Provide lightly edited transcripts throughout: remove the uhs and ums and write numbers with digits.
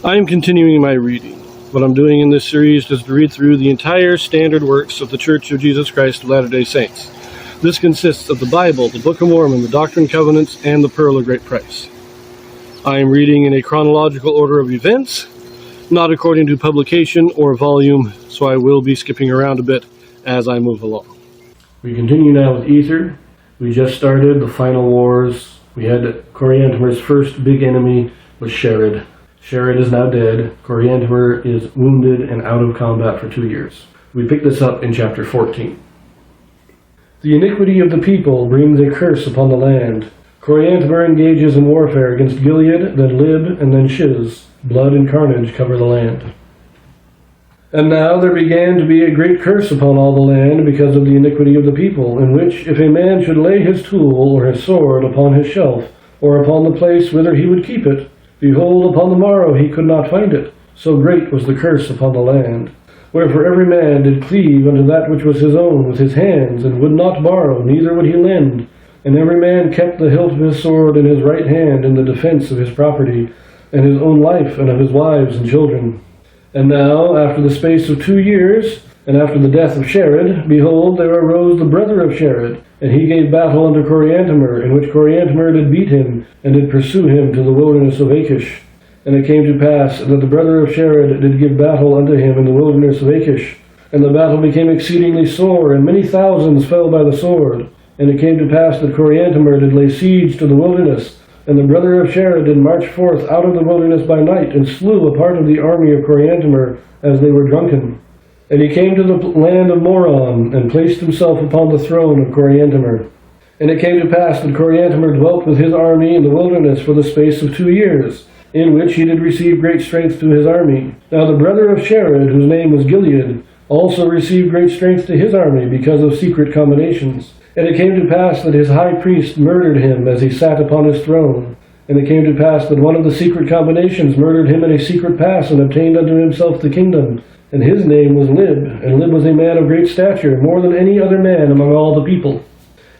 I am continuing my reading. What I'm doing in this series is to read through the entire standard works of the Church of Jesus Christ of Latter-day Saints. This consists of the Bible, the Book of Mormon, the Doctrine and Covenants, and the Pearl of Great Price. I am reading in a chronological order of events, not according to publication or volume, so I will be skipping around a bit as I move along. We continue now with Ether. We just started the final wars. We had Coriantumr's first big enemy was Sherrod. Sherrod is now dead. Coriantumr is wounded and out of combat for 2 years. We pick this up in chapter 14. The iniquity of the people brings a curse upon the land. Coriantumr engages in warfare against Gilead, then Lib, and then Shiz. Blood and carnage cover the land. And now there began to be a great curse upon all the land because of the iniquity of the people, in which if a man should lay his tool or his sword upon his shelf, or upon the place whither he would keep it, behold, upon the morrow he could not find it, so great was the curse upon the land. Wherefore every man did cleave unto that which was his own with his hands, and would not borrow, neither would he lend. And every man kept the hilt of his sword in his right hand in the defense of his property, and his own life, and of his wives and children. And now, after the space of 2 years, and after the death of Sherrod, behold, there arose the brother of Sherrod, and he gave battle unto Coriantumr, in which Coriantumr did beat him, and did pursue him to the wilderness of Achish. And it came to pass that the brother of Sherrod did give battle unto him in the wilderness of Achish. And the battle became exceedingly sore, and many thousands fell by the sword. And it came to pass that Coriantumr did lay siege to the wilderness, and the brother of Sherrod did march forth out of the wilderness by night, and slew a part of the army of Coriantumr as they were drunken. And he came to the land of Moron, and placed himself upon the throne of Coriantumr. And it came to pass that Coriantumr dwelt with his army in the wilderness for the space of 2 years, in which he did receive great strength to his army. Now the brother of Sherrod, whose name was Gilead, also received great strength to his army because of secret combinations. And it came to pass that his high priest murdered him as he sat upon his throne. And it came to pass that one of the secret combinations murdered him in a secret pass, and obtained unto himself the kingdom. And his name was Lib, and Lib was a man of great stature, more than any other man among all the people.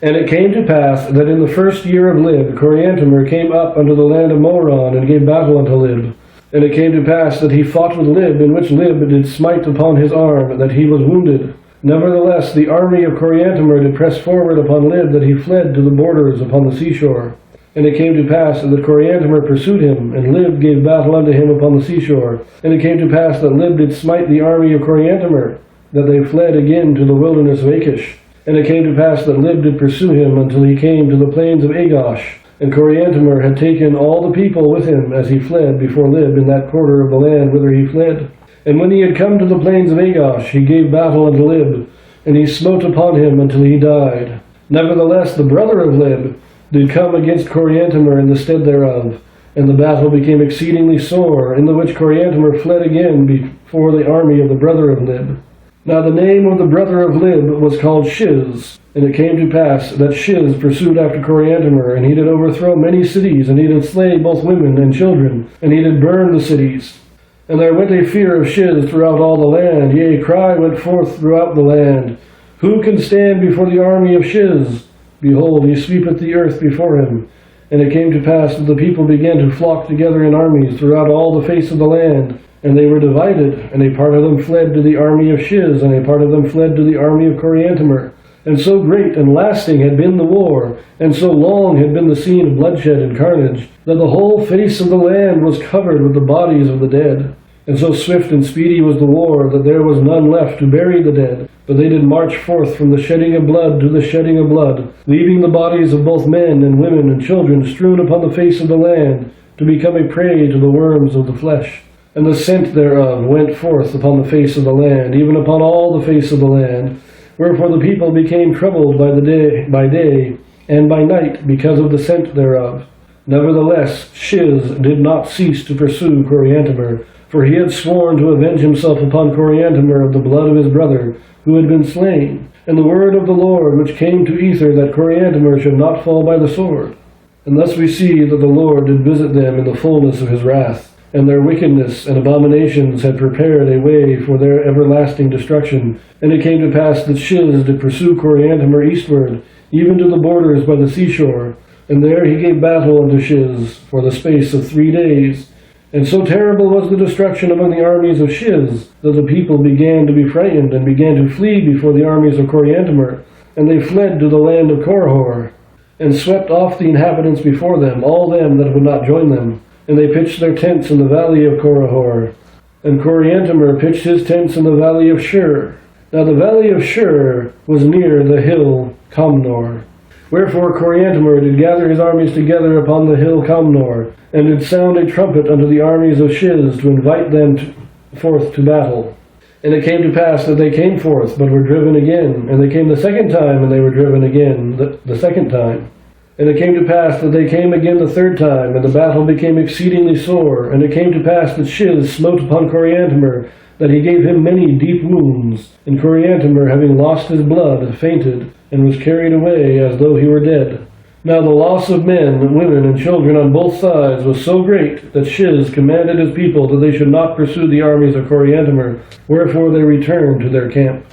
And it came to pass that in the first year of Lib, Coriantumr came up unto the land of Moron, and gave battle unto Lib. And it came to pass that he fought with Lib, in which Lib did smite upon his arm, that he was wounded. Nevertheless, the army of Coriantumr did press forward upon Lib, that he fled to the borders upon the seashore. And it came to pass that Coriantumr pursued him, and Lib gave battle unto him upon the seashore. And it came to pass that Lib did smite the army of Coriantumr, that they fled again to the wilderness of Achish. And it came to pass that Lib did pursue him until he came to the plains of Agosh. And Coriantumr had taken all the people with him as he fled before Lib in that quarter of the land whither he fled. And when he had come to the plains of Agosh, he gave battle unto Lib, and he smote upon him until he died. Nevertheless, the brother of Lib did come against Coriantumr in the stead thereof, and the battle became exceedingly sore, in the which Coriantumr fled again before the army of the brother of Lib. Now the name of the brother of Lib was called Shiz. And it came to pass that Shiz pursued after Coriantumr, and he did overthrow many cities, and he did slay both women and children, and he did burn the cities. And there went a fear of Shiz throughout all the land, yea, cry went forth throughout the land. Who can stand before the army of Shiz? Behold, he sweepeth the earth before him. And it came to pass that the people began to flock together in armies throughout all the face of the land. And they were divided, and a part of them fled to the army of Shiz, and a part of them fled to the army of Coriantumr. And so great and lasting had been the war, and so long had been the scene of bloodshed and carnage, that the whole face of the land was covered with the bodies of the dead. And so swift and speedy was the war, that there was none left to bury the dead, but they did march forth from the shedding of blood to the shedding of blood, leaving the bodies of both men and women and children strewn upon the face of the land, to become a prey to the worms of the flesh. And the scent thereof went forth upon the face of the land, even upon all the face of the land. Wherefore the people became troubled by day and by night, because of the scent thereof. Nevertheless, Shiz did not cease to pursue Coriantumr, for he had sworn to avenge himself upon Coriantumr of the blood of his brother, who had been slain. And the word of the Lord which came to Ether, that Coriantumr should not fall by the sword. And thus we see that the Lord did visit them in the fullness of his wrath, and their wickedness and abominations had prepared a way for their everlasting destruction. And it came to pass that Shiz did pursue Coriantumr eastward, even to the borders by the seashore. And there he gave battle unto Shiz for the space of 3 days. And so terrible was the destruction among the armies of Shiz that the people began to be frightened and began to flee before the armies of Coriantumr, and they fled to the land of Korihor, and swept off the inhabitants before them, all them that would not join them. And they pitched their tents in the valley of Korihor, and Coriantumr pitched his tents in the valley of Shur. Now the valley of Shur was near the hill Comnor. Wherefore Coriantumr did gather his armies together upon the hill Comnor, and did sound a trumpet unto the armies of Shiz to invite them forth to battle. And it came to pass that they came forth, but were driven again. And they came the second time, and they were driven again the second time. And it came to pass that they came again the third time, and the battle became exceedingly sore. And it came to pass that Shiz smote upon Coriantumr, that he gave him many deep wounds. And Coriantumr, having lost his blood, fainted, and was carried away as though he were dead. Now the loss of men, women, and children on both sides was so great that Shiz commanded his people that they should not pursue the armies of Coriantumr, wherefore they returned to their camp.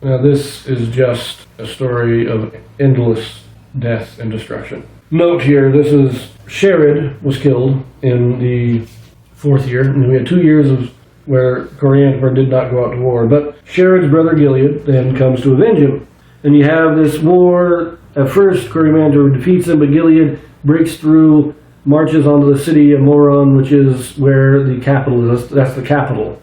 Now this is just a story of endless death and destruction. Note here, this is Sherid was killed in the 4th year, and we had 2 years of where Coriantumr did not go out to war. But Sherid's brother Gilead then comes to avenge him. And you have this war. At first, Coriantumr defeats him, but Gilead breaks through, marches onto the city of Moron, which is where the capital is. That's the capital.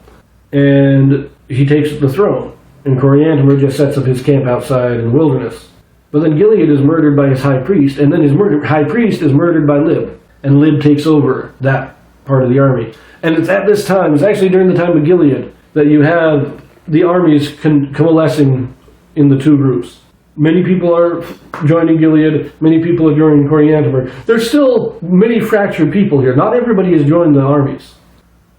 And he takes the throne. And Coriantumr just sets up his camp outside in the wilderness. But then Gilead is murdered by his high priest, and then his high priest is murdered by Lib. And Lib takes over that part of the army. And it's at this time, it's actually during the time of Gilead, that you have the armies coalescing in the two groups. Many people are joining Gilead, many people are joining Coriantumr. There's still many fractured people here. Not everybody has joined the armies,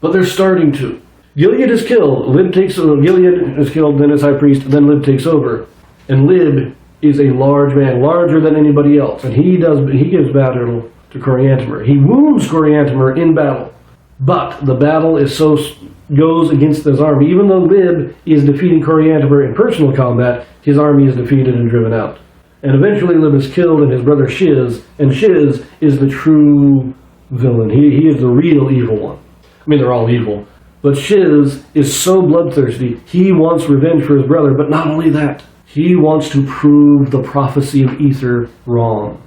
but they're starting to. Gilead is killed, Gilead is killed, then his high priest, then Lib takes over. And Lib is a large man, larger than anybody else, and he gives battle to Coriantumr. He wounds Coriantumr in battle, but the battle goes against his army. Even though Lib is defeating Coriantumr in personal combat, his army is defeated and driven out. And eventually Lib is killed, and his brother Shiz, and Shiz is the true villain. He is the real evil one. I mean, they're all evil. But Shiz is so bloodthirsty, he wants revenge for his brother, but not only that, he wants to prove the prophecy of Ether wrong.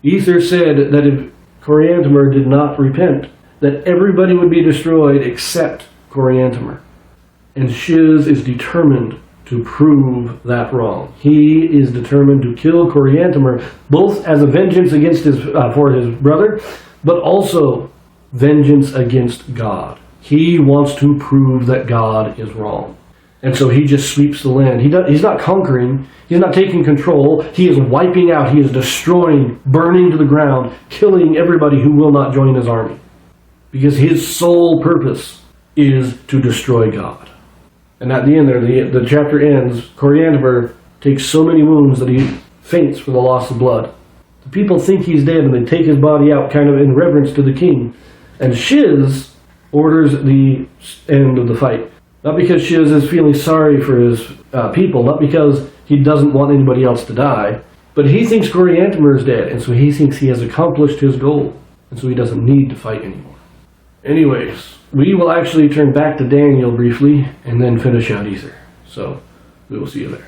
Ether said that if Coriantumr did not repent, that everybody would be destroyed except Coriantumr. And Shiz is determined to prove that wrong. He is determined to kill Coriantumr, both as a vengeance against for his brother, but also vengeance against God. He wants to prove that God is wrong. And so he just sweeps the land. He's not conquering. He's not taking control. He is wiping out. He is destroying, burning to the ground, killing everybody who will not join his army. Because his sole purpose is to destroy God. And at the end there, the chapter ends, Coriantumr takes so many wounds that he faints for the loss of blood. The people think he's dead, and they take his body out kind of in reverence to the king. And Shiz orders the end of the fight. Not because Shiz is feeling sorry for his people, not because he doesn't want anybody else to die, but he thinks Coriantumr is dead, and so he thinks he has accomplished his goal, and so he doesn't need to fight anymore. Anyways, we will actually turn back to Daniel briefly, and then finish out Ether. So, we will see you there.